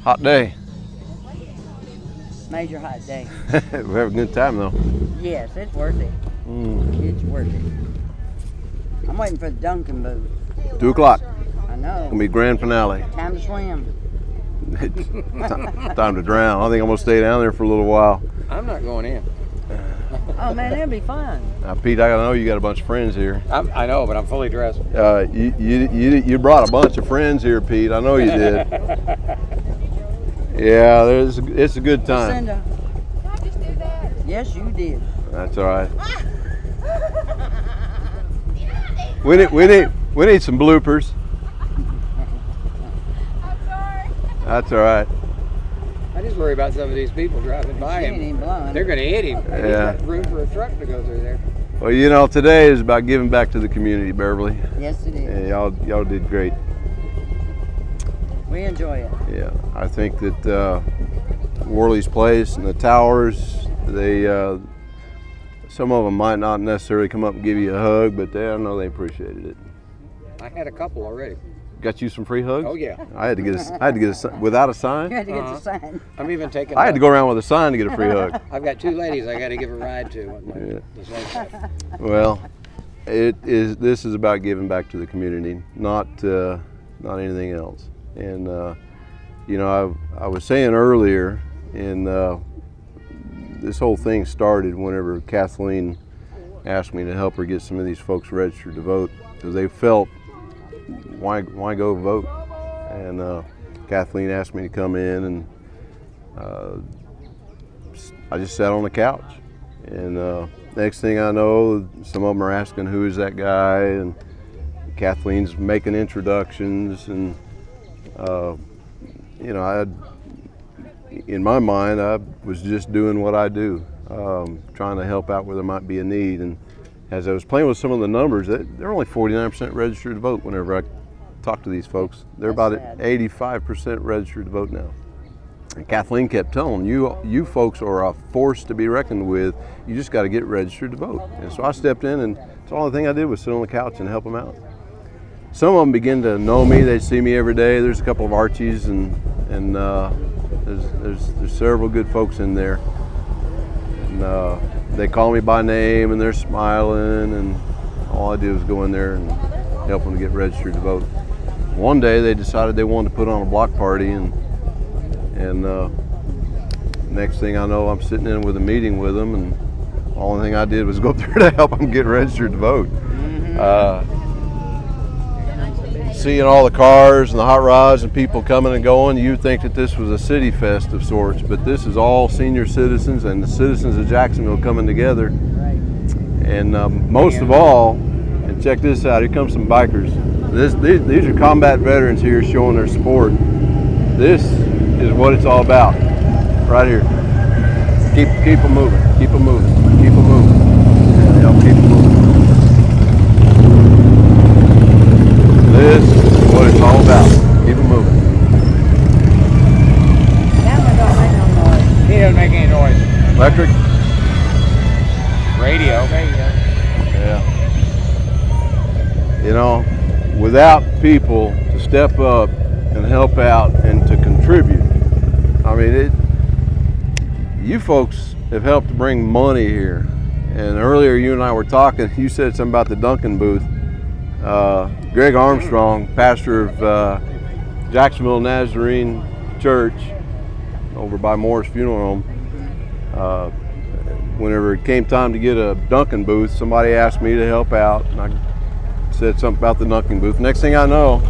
Hot day. Major hot day. We have a good time though. Yes, it's worth it. It's worth it. I'm waiting for the Dunkin' booth. 2 o'clock. I know. Gonna be grand finale. Time to swim. Time to drown. I think I'm gonna stay down there for a little while. I'm not going in. Oh man, that'll be fun. Now, Pete, I know you got a bunch of friends here. I know, but I'm fully dressed. You brought a bunch of friends here, Pete. I know you did. Yeah, it's a good time. Lucinda. Did I just do that? Yes, you did. That's all right. We need some bloopers. I'm sorry. That's all right. I just worry about some of these people driving by him. They're going to hit him. Yeah. He's got room for a truck to go through there. Well, you know, today is about giving back to the community, Beverly. Yes, it is. And y'all did great. We enjoy it. Yeah, I think that Worley's Place and the Towers, they some of them might not necessarily come up and give you a hug, but I know they appreciated it. I had a couple already. Got you some free hugs? Oh yeah. I had to get a without a sign. You had to get the sign. I'm even taking. I had to go around with a sign to get a free hug. I've got 2 ladies I got to give a ride to. Yeah. Well, this is about giving back to the community, not anything else. And you know, I was saying earlier, and this whole thing started whenever Kathleen asked me to help her get some of these folks registered to vote, because they felt, why go vote? And Kathleen asked me to come in, and I just sat on the couch. And next thing I know, some of them are asking, who is that guy? And Kathleen's making introductions, and you know, in my mind, I was just doing what I do, trying to help out where there might be a need. And as I was playing with some of the numbers, they're only 49% registered to vote whenever I talk to these folks. They're about at 85% registered to vote now. And Kathleen kept telling you folks are a force to be reckoned with. You just got to get registered to vote. And so I stepped in, and the only thing I did was sit on the couch and help them out. Some of them begin to know me. They see me every day. There's a couple of Archies, and there's several good folks in there. And they call me by name, and they're smiling, and all I do is go in there and help them to get registered to vote. One day they decided they wanted to put on a block party, and next thing I know, I'm sitting in with a meeting with them, and the only thing I did was go through to help them get registered to vote. Seeing all the cars and the hot rods and people coming and going, you'd think that this was a city fest of sorts, but this is all senior citizens and the citizens of Jacksonville coming together. Right. And most of all, and check this out, here comes some bikers. These are combat veterans here showing their support. This is what it's all about, right here. Keep them moving, keep them moving, keep them moving. Yeah, keep them moving. This is what it's all about. Keep it moving. That one don't make no noise. He doesn't make any noise. Electric? Radio. Yeah. You know, without people to step up and help out and to contribute, I mean, you folks have helped to bring money here. And earlier you and I were talking, you said something about the Dunkin' booth. Greg Armstrong, pastor of Jacksonville Nazarene Church over by Moore's Funeral Home, whenever it came time to get a Dunkin' booth, somebody asked me to help out, and I said something about the Dunkin' booth. Next thing I know,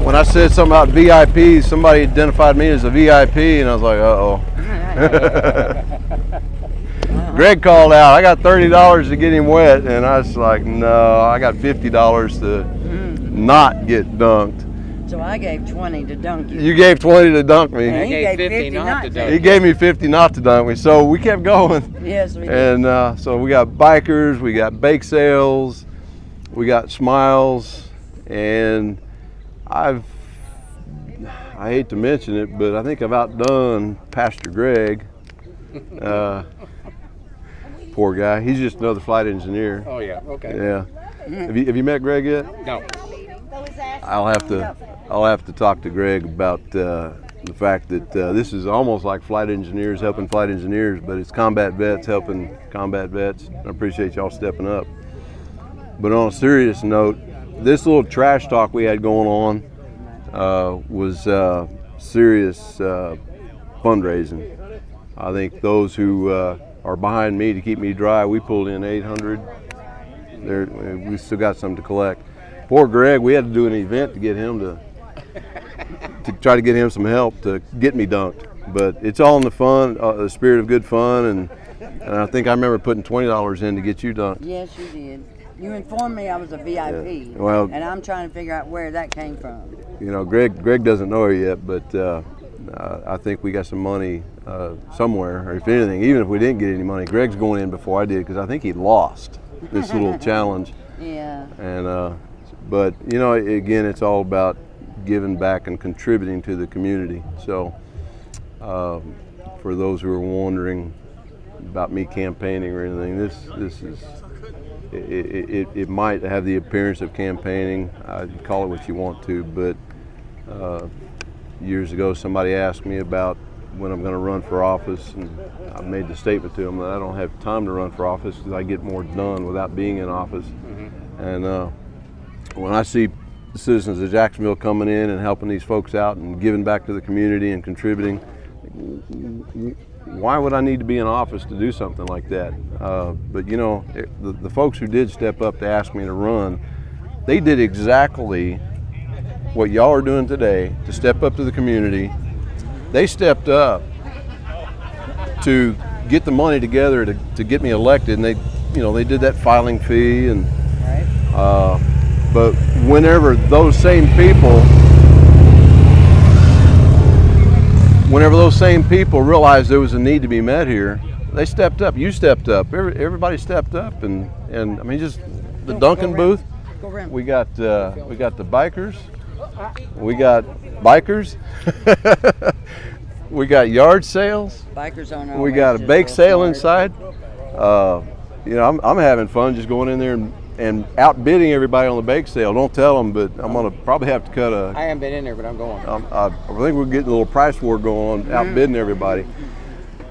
when I said something about VIPs, somebody identified me as a VIP, and I was like, uh-oh. Greg called out, I got $30 to get him wet, and I was like, no, I got $50 to not get dunked. So I gave 20 to dunk you. You gave 20 to dunk me. And He gave 50 not to dunk. He gave me 50 not to dunk me, so we kept going. Yes, we did. And so we got bikers, we got bake sales, we got smiles, and I hate to mention it, but I think I've outdone Pastor Greg. Poor guy. He's just another flight engineer. Oh yeah. Okay. Yeah. Have you met Greg yet? No. I'll have to I'll have to talk to Greg about the fact that this is almost like flight engineers helping flight engineers, but it's combat vets helping combat vets. I appreciate y'all stepping up. But on a serious note, this little trash talk we had going on was serious fundraising. I think those who are behind me to keep me dry, we pulled in 800. We still got some to collect. Poor Greg, we had to do an event to get him to try to get him some help to get me dunked. But it's all in the fun, the spirit of good fun, and I think I remember putting $20 in to get you dunked. Yes, you did. You informed me I was a VIP, yeah. Well, and I'm trying to figure out where that came from. You know, Greg doesn't know her yet, but I think we got some money somewhere, or if anything, even if we didn't get any money, Greg's going in before I did because I think he lost this little challenge. Yeah. And but you know, again, it's all about giving back and contributing to the community. So for those who are wondering about me campaigning or anything, this is it might have the appearance of campaigning. Call it what you want to, but years ago somebody asked me about when I'm going to run for office, and I made the statement to them that I don't have time to run for office because I get more done without being in office. Mm-hmm. And when I see the citizens of Jacksonville coming in and helping these folks out and giving back to the community and contributing, why would I need to be in office to do something like that? But you know, the folks who did step up to ask me to run, they did exactly what y'all are doing today to step up to the community. They stepped up to get the money together to get me elected, and they did that filing fee, and but whenever those same people realized there was a need to be met here, they stepped up. You stepped up. Everybody stepped up, and I mean, just the Duncan booth. We got the bikers. We got bikers. We got yard sales. Bikers on our We got a bake sale inside. You know, I'm having fun just going in there and outbidding everybody on the bake sale. Don't tell them, but I'm gonna probably have to cut a. I haven't been in there, but I'm going. I think we're getting a little price war going on, outbidding everybody.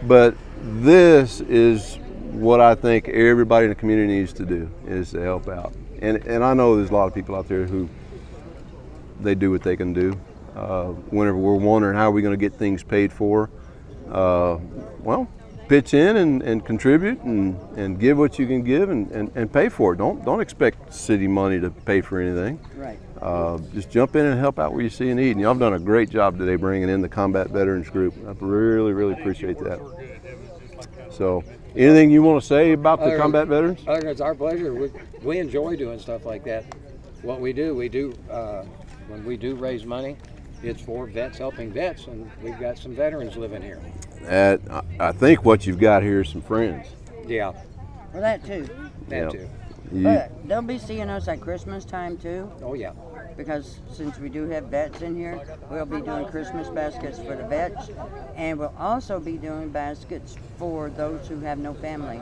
But this is what I think everybody in the community needs to do, is to help out. And I know there's a lot of people out there who they do what they can do. Whenever we're wondering how are we going to get things paid for, well, pitch in and contribute and give what you can give and pay for it. Don't expect city money to pay for anything. Right. Just jump in and help out where you see a need. And y'all have done a great job today bringing in the Combat Veterans Group. I really, really appreciate that. So, anything you want to say about the Combat Veterans? It's our pleasure. We enjoy doing stuff like that. What we do when we do raise money, it's for vets helping vets, and we've got some veterans living here. I think what you've got here is some friends. Yeah. Well, that too. That too. But they'll be seeing us at Christmas time too. Oh yeah. Because since we do have vets in here, we'll be doing Christmas baskets for the vets, and we'll also be doing baskets for those who have no family.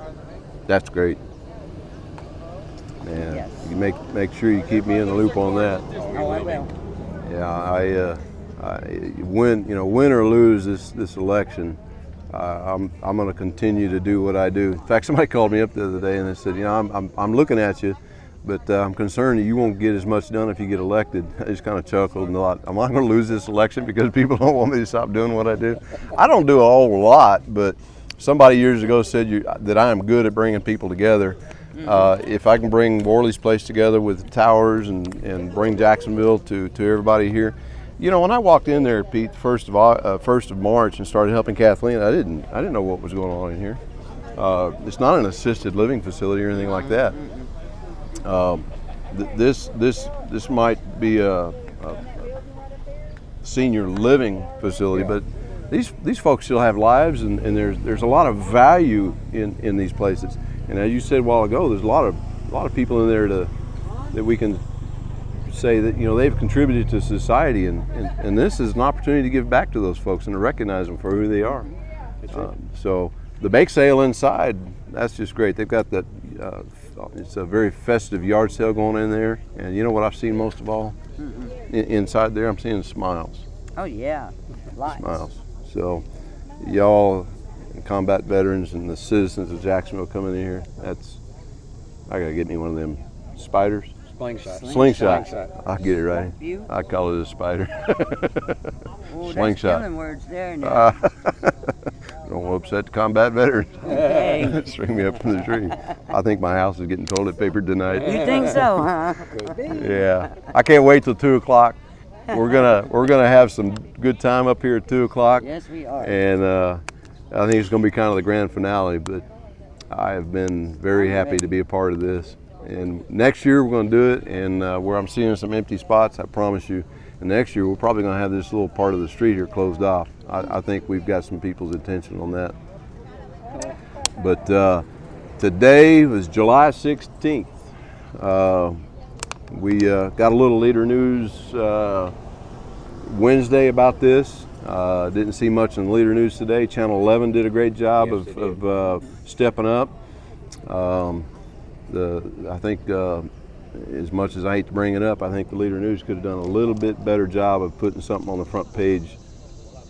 That's great. Yeah. Yes. You make sure you keep me in the loop on that. Oh, I will. Yeah, I win or lose this election, I'm going to continue to do what I do. In fact, somebody called me up the other day and they said, you know, I'm looking at you, but I'm concerned that you won't get as much done if you get elected. I just kind of chuckled and thought, am I going to lose this election because people don't want me to stop doing what I do? I don't do a whole lot, but somebody years ago said that I am good at bringing people together. If I can bring Worley's place together with the Towers and bring Jacksonville to everybody here. You know, when I walked in there, Pete, first of March and started helping Kathleen, I didn't know what was going on in here. It's not an assisted living facility or anything like that. This might be a senior living facility, but these folks still have lives, and there's a lot of value in these places. And as you said a while ago, there's a lot of people in there that we can say that, you know, they've contributed to society, and this is an opportunity to give back to those folks and to recognize them for who they are. So the bake sale inside, that's just great. They've got that. It's a very festive yard sale going in there, and you know what I've seen most of all? inside there, I'm seeing smiles. Oh yeah, lots. Smiles. So, y'all, combat veterans and the citizens of Jacksonville coming in here, I gotta get me one of them spiders. Slingshot. Slingshot. Slingshot. I'll get it right. You? I call it a spider. Oh, that's Slingshot. killing words there now. Don't want to upset the combat veterans. Hey. String me up from the tree. I think my house is getting toilet papered tonight. You think so, huh? Could be. Yeah, I can't wait till 2 o'clock. We're gonna have some good time up here at 2 o'clock, Yes, we are. and I think it's gonna be kind of the grand finale. But I have been very happy to be a part of this. And next year we're gonna do it, and where I'm seeing some empty spots, I promise you. And next year we're probably gonna have this little part of the street here closed off. I think we've got some people's attention on that. But today was July 16th. We got a little leader news Wednesday about this. Didn't see much in the leader news today. Channel 11 did a great job Yes, they of stepping up. I think, as much as I hate to bring it up, I think the leader news could have done a little bit better job of putting something on the front page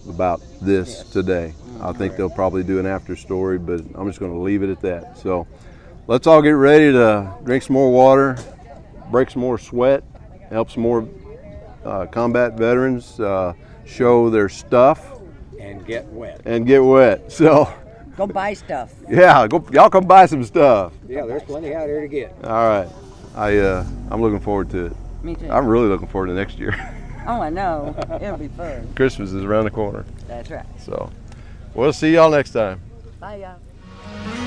about this today. I think they'll probably do an after story, but I'm just going to leave it at that. So let's all get ready to drink some more water, break some more sweat, help some more combat veterans show their stuff And get wet. and get wet. So Go buy stuff. yeah, y'all come buy some stuff. Yeah, there's plenty out here to get. All right, I'm looking forward to it. Me too. I'm really looking forward to next year. Oh, I know. It'll be fun. Christmas is around the corner, That's right. so we'll see y'all next time. Bye, y'all.